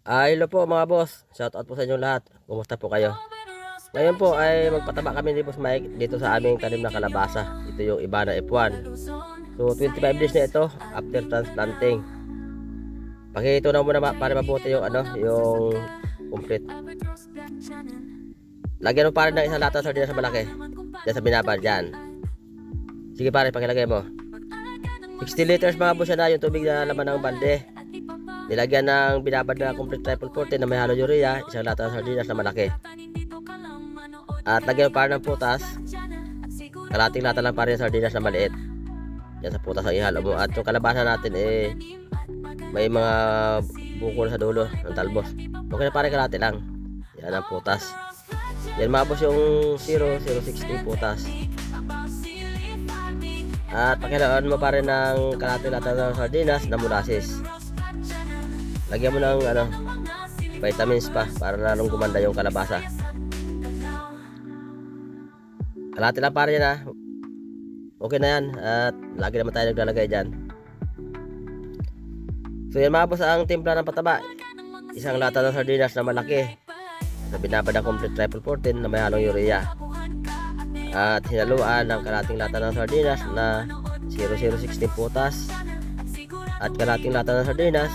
Hello po mga boss. Shout out po sa inyong lahat. Kumusta po kayo? Ngayon po ay magpataba kami ni Boss Mike dito sa aming tanim na kalabasa. Ito yung Ibana F1. So 25 days na ito after transplanting. Pakito na muna para mabuti yung yung complete. Lagyan mo pare ng isang lata sardinas sa malaki. Diyan sa binabad dyan. Sige pare, pakilagay mo. 60 liters mga boss na yung tubig na laman ng balde. Nilagyan ng binabad na complete triple 40 na may halo urea, isang lata ng sardinas na malaki. At lagyan pa ng putas, kalating lata lang pa rin ng sardinas na maliit. Yan sa putas ang ihalo mo. At yung kalabasa natin may mga bukol sa dulo ng talbos. Okay na pare, kalati lang. Yan ang putas. Yan mabos yung 0.060 putas. At pakilaan mo pa rin ng kalating lata ng sardinas na molasses. Lagyan mo ng vitamins pa para lalong gumanda yung kalabasa. Kalahati lang para yan okay na yan. At lagi naman tayo naglalagay dyan. So yan mga boss ang timpla ng pataba. Isang lata ng sardinas na malaki na binabad ng complete triple 14 na may halong urea. At hinaluan ng kalating lata ng sardinas na 0.016 putas. At kalating lata ng sardinas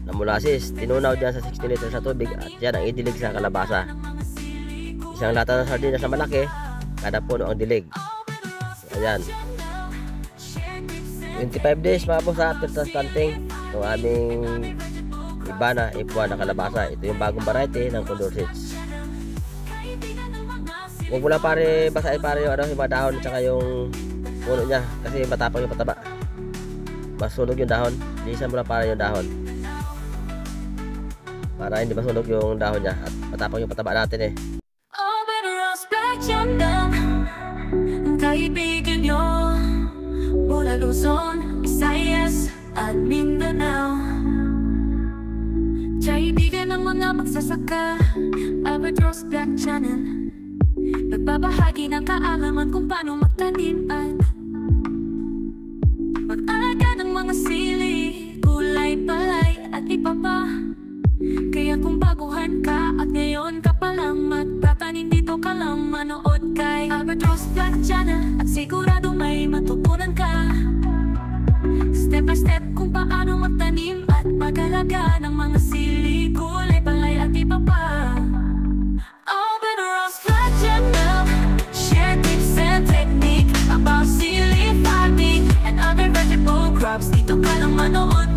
na molasses, tinunaw dyan sa 60 liters sa tubig at yan ang idilig sa kalabasa. Isang lata ng sardinas na malaki, kada puno ang dilig. Ayan. 25 days mga boss after transplanting ng aming Ibana F1 na kalabasa. Ito yung bagong variety ng Condor seeds. Huwag mo lang pare basahin pare yung yung mga dahon at saka yung puno niya kasi matapang yung pataba. Masunog yung dahon. Lisan mo lang pare yung dahon para hindi masunog yung dahon niya at matapang yung pataba natin Kaibigan nyo mula Luzon, Visayas at Mindanao. Kaibigan ng mga magsasaka, Albatross Black Channel. Nagbabahagi ng kaalaman kung paano magtanim at mag-alaga ng mga sili, gulay, palay at iba pa. Kaya kung baguhan ka at ngayon ka palang magtatanim, dito ka lang manood kay Albatross Black Channel at sigurado may matutunan ka. Step by step kung paano magtanim at mag-alaga ng mga sili, gulay, palay at iba pa. Albatross Black Channel, share tips and technique about sili farming and other vegetable crops. Dito ka lang manood